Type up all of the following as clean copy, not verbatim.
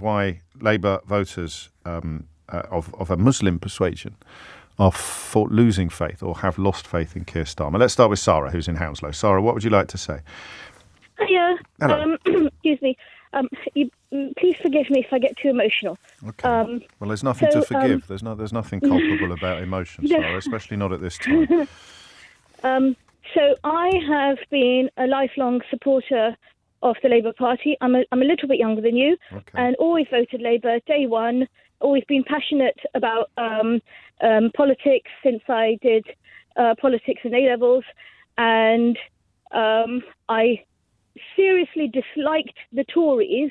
why Labour voters of a Muslim persuasion are losing faith or have lost faith in Keir Starmer. Let's start with Sara, who's in Hounslow. Sara, what would you like to say? Hiya. Hello. Excuse me. Please forgive me if I get too emotional. Okay. Well, there's nothing to forgive. There's nothing culpable about emotion, Sara, especially not at this time. So I have been a lifelong supporter of the Labour Party. I'm a little bit younger than you, and always voted Labour day one. Always been passionate about politics since I did politics in A-levels, and I seriously disliked the Tories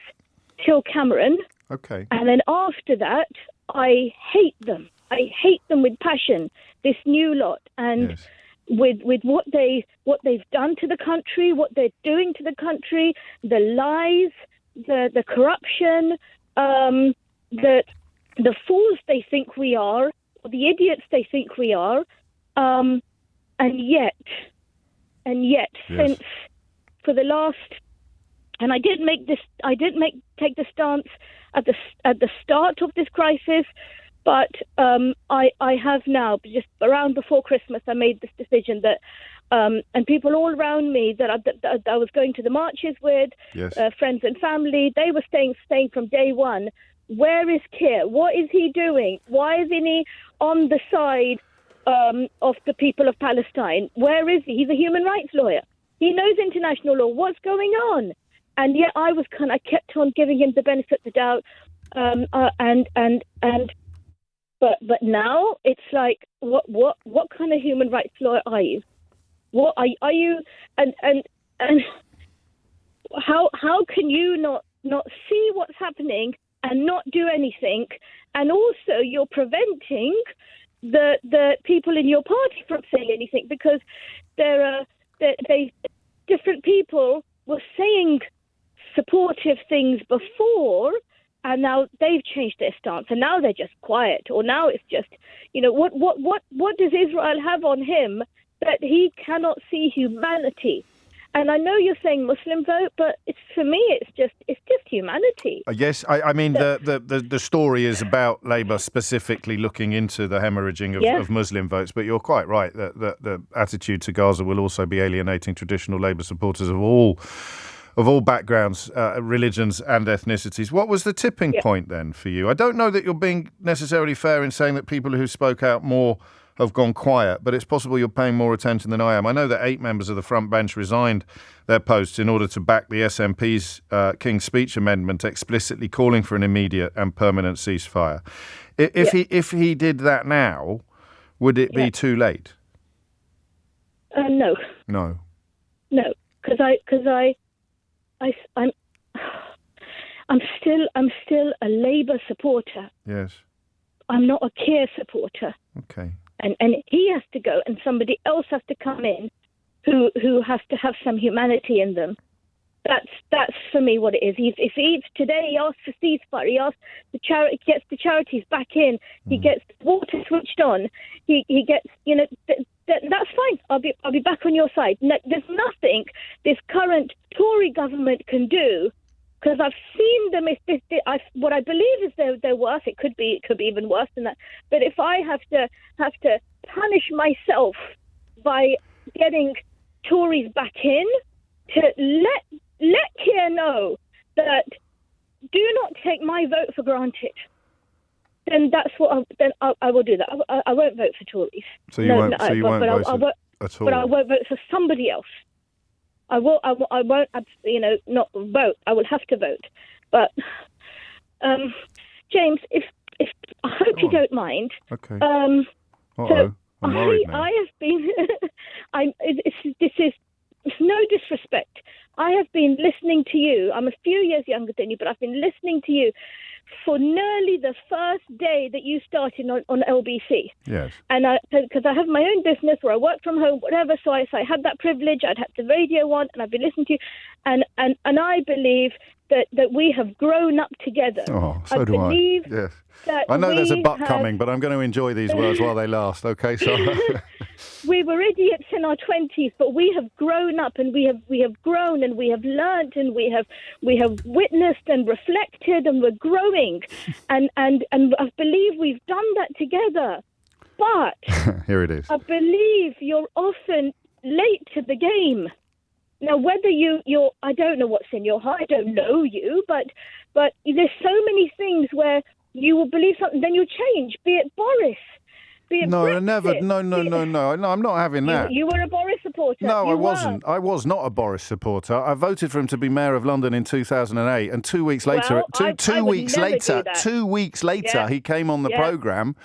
till Cameron. Okay. And then after that, I hate them. I hate them with passion, this new lot. And Yes. with what they've done to the country, what they're doing to the country, the lies, the corruption, the fools they think we are, or the idiots they think we are, and yet, Yes. since for the last, and I didn't take the stance at the start of this crisis, but I have now, just around before Christmas, I made this decision that, and people all around me that I was going to the marches with, Yes. friends and family, they were saying from day one, where is Keir? What is he doing? Why isn't he on the side of the people of Palestine? Where is he? He's a human rights lawyer. He knows international law. What's going on? And yet I kept on giving him the benefit of the doubt. But now it's like, what kind of human rights lawyer are you? What are you? And how can you not see what's happening and not do anything? And also you're preventing the people in your party from saying anything, because different people were saying supportive things before, and now they've changed their stance, and now they're just quiet, or now it's just, what does Israel have on him that he cannot see humanity? And I know you're saying Muslim vote, but for me, it's just humanity. Yes, I mean, the story is about Labour specifically looking into the hemorrhaging of Muslim votes, but you're quite right that the attitude to Gaza will also be alienating traditional Labour supporters of all backgrounds, religions and ethnicities. What was the tipping point then for you? I don't know that you're being necessarily fair in saying that people who spoke out more have gone quiet, but it's possible you're paying more attention than I am. I know that 8 members of the front bench resigned their posts in order to back the SNP's King's Speech amendment, explicitly calling for an immediate and permanent ceasefire. If he did that now, would it be too late? No. No. No, because I'm still a Labour supporter. Yes. I'm not a Keir supporter. Okay. And he has to go, and somebody else has to come in who has to have some humanity in them. That's for me what it is. If he today he asks for ceasefire, he asks gets the charities back in, he gets water switched on, he gets that's fine. I'll be back on your side. No, there's nothing this current Tory government can do, because I've seen them. What I believe is they're worse. It could be even worse than that. But if I have to punish myself by getting Tories back in, to let Keir know that do not take my vote for granted, then that's what I will do that. I won't vote for Tories. So you won't vote at all. But I won't vote for somebody else. I won't, not vote. I will have to vote. But, James, if I hope you don't mind. Okay. So I'm worried now. I have been, it's no disrespect. I have been listening to you. I'm a few years younger than you, but I've been listening to you for nearly the first day that you started on LBC. Yes. And because I have my own business where I work from home, whatever, so I had that privilege. I'd had the radio on, and I've been listening to you, and I believe that we have grown up together. Oh, so do I. Yes. I know there's a but coming, but I'm going to enjoy these words while they last. Okay, so. we were idiots in our 20s, but we have grown up, and we have grown, and we have learnt, and we have witnessed and reflected, and we're growing, and I believe we've done that together. But here it is. I believe you're often late to the game. Now, whether you're, I don't know what's in your heart. I don't know you, but there's so many things where you will believe something, then you change. Be it Boris. No, Brexit. Never. No. I'm not having that. You were a Boris supporter. No, I wasn't. I was not a Boris supporter. I voted for him to be mayor of London in 2008, and 2 weeks later, two weeks later, he came on the programme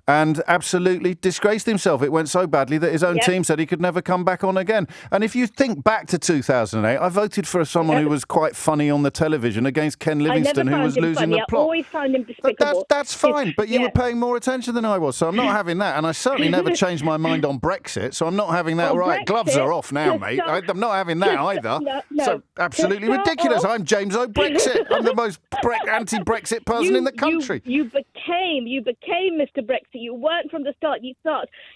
and absolutely disgraced himself. It went so badly that his own team said he could never come back on again. And if you think back to 2008, I voted for someone who was quite funny on the television against Ken Livingstone, who was losing the plot. I always found him despicable. That's fine, but you were paying more attention than I was, so I'm not having that. And I certainly never changed my mind on Brexit, so I'm not having that. Brexit, gloves are off now, mate. I'm not having that either. No. So absolutely ridiculous. I'm James O''Brexit. I'm the most anti-Brexit person in the country. You became Mr. Brexit. You weren't from the start.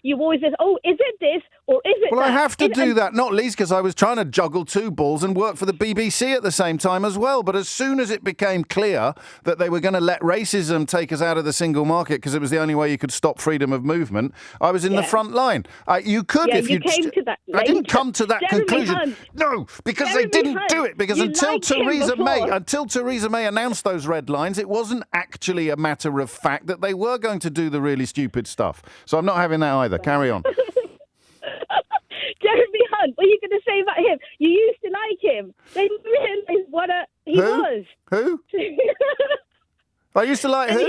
You always said, "Oh, is it this or is it that?" Well, I have to do that, not least because I was trying to juggle two balls and work for the BBC at the same time as well. But as soon as it became clear that they were going to let racism take us out of the single market because it was the only way you could stop freedom of movement, I was in the front line. You could if you came to that. I didn't come to that Jeremy conclusion. Hunt. No, because they didn't do it. Because until Theresa May announced those red lines, it wasn't actually a matter of fact that they were going to do the really stupid stuff. So I'm not having that either. Carry on. Jeremy Hunt, what are you going to say about him? You used to like him. They didn't realise what he was. Who? I used to like who?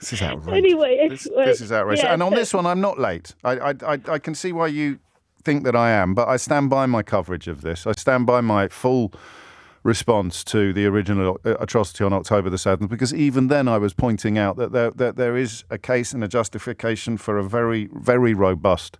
This is outrageous. Anyway, this is outrageous. And on this one, I'm not late. I can see why you think that I am, but I stand by my coverage of this. I stand by my full response to the original atrocity on October the 7th, because even then I was pointing out that there is a case and a justification for a very, very robust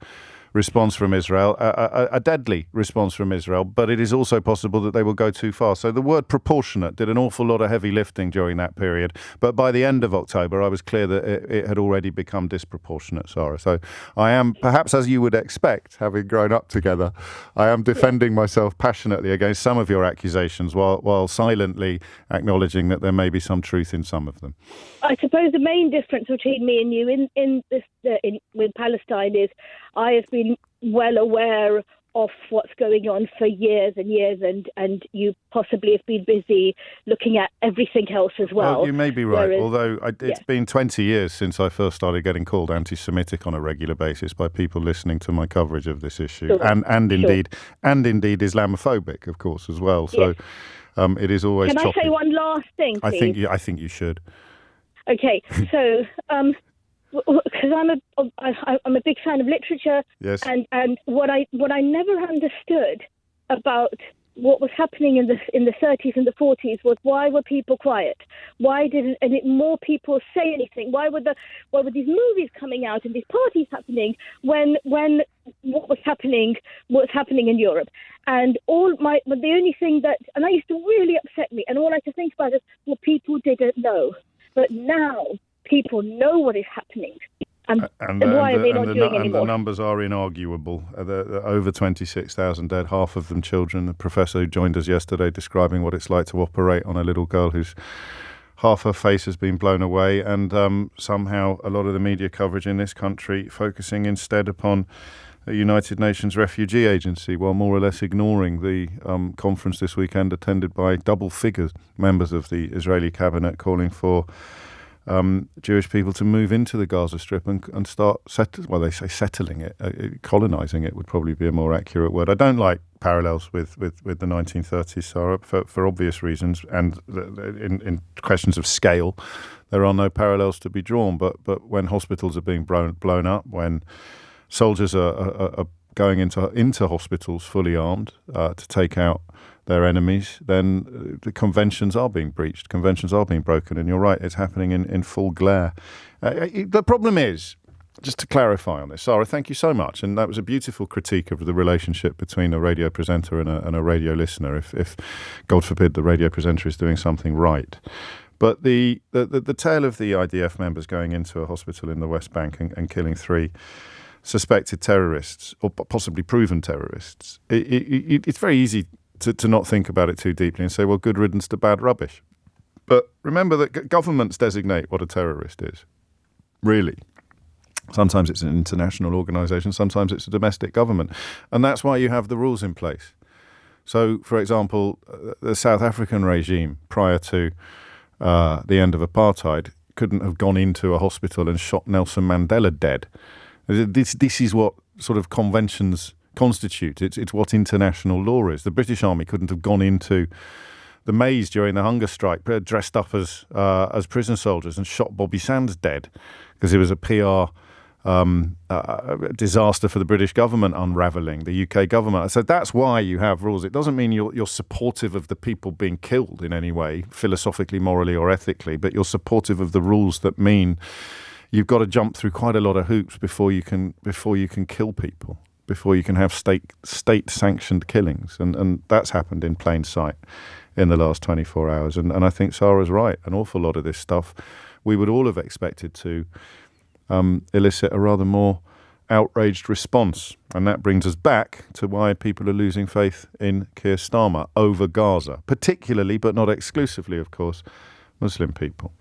response from Israel, a deadly response from Israel, but it is also possible that they will go too far. So the word proportionate did an awful lot of heavy lifting during that period, but by the end of October I was clear that it had already become disproportionate, Sara. So I am, perhaps as you would expect, having grown up together, I am defending myself passionately against some of your accusations while silently acknowledging that there may be some truth in some of them. I suppose the main difference between me and you in this with Palestine is I have been well aware of what's going on for years and years, and you possibly have been busy looking at everything else as well. You may be right, although it's been 20 years since I first started getting called anti-Semitic on a regular basis by people listening to my coverage of this issue, and indeed Islamophobic, of course, as well. So it is always. Can choppy. I say one last thing, please? I think you should. Okay, so because I'm a big fan of literature, yes. and what I never understood about what was happening in the 30s and the 40s was, why were people quiet? Why didn't more people say anything? Why were these movies coming out and these parties happening when what was happening in Europe? And the only thing that I used to really upset me, and all I could think about is, well, people didn't know, but now people know what is happening. And why are they not doing anymore? And the numbers are inarguable. Over 26,000 dead, half of them children. The professor who joined us yesterday describing what it's like to operate on a little girl whose half her face has been blown away, and somehow a lot of the media coverage in this country focusing instead upon the United Nations Refugee Agency, while more or less ignoring the conference this weekend attended by double-figure members of the Israeli cabinet calling for Jewish people to move into the Gaza Strip and start settling it. Colonising it would probably be a more accurate word. I don't like parallels with the 1930s, Sara, for obvious reasons, and in questions of scale, there are no parallels to be drawn. But when hospitals are being blown up, when soldiers are going into hospitals fully armed to take out their enemies, then the conventions are being breached. Conventions are being broken. And you're right, it's happening in full glare. The problem is, just to clarify on this, Sara, thank you so much. And that was a beautiful critique of the relationship between a radio presenter and a radio listener, if God forbid, the radio presenter is doing something right. But the tale of the IDF members going into a hospital in the West Bank and killing 3 suspected terrorists, or possibly proven terrorists, it's very easy to not think about it too deeply and say, well, good riddance to bad rubbish. But remember that governments designate what a terrorist is, really. Sometimes it's an international organisation, sometimes it's a domestic government. And that's why you have the rules in place. So, for example, the South African regime prior to the end of apartheid couldn't have gone into a hospital and shot Nelson Mandela dead. This is what sort of conventions constitute. It's what international law is. The British Army couldn't have gone into the maze during the hunger strike dressed up as prison soldiers and shot Bobby Sands dead because it was a PR disaster for the British government unravelling, the UK government. So that's why you have rules. It doesn't mean you're supportive of the people being killed in any way, philosophically, morally or ethically, but you're supportive of the rules that mean you've got to jump through quite a lot of hoops before you can kill people, before you can have state-sanctioned killings. And that's happened in plain sight in the last 24 hours. And I think Sara's right. An awful lot of this stuff we would all have expected to elicit a rather more outraged response. And that brings us back to why people are losing faith in Keir Starmer over Gaza, particularly, but not exclusively, of course, Muslim people.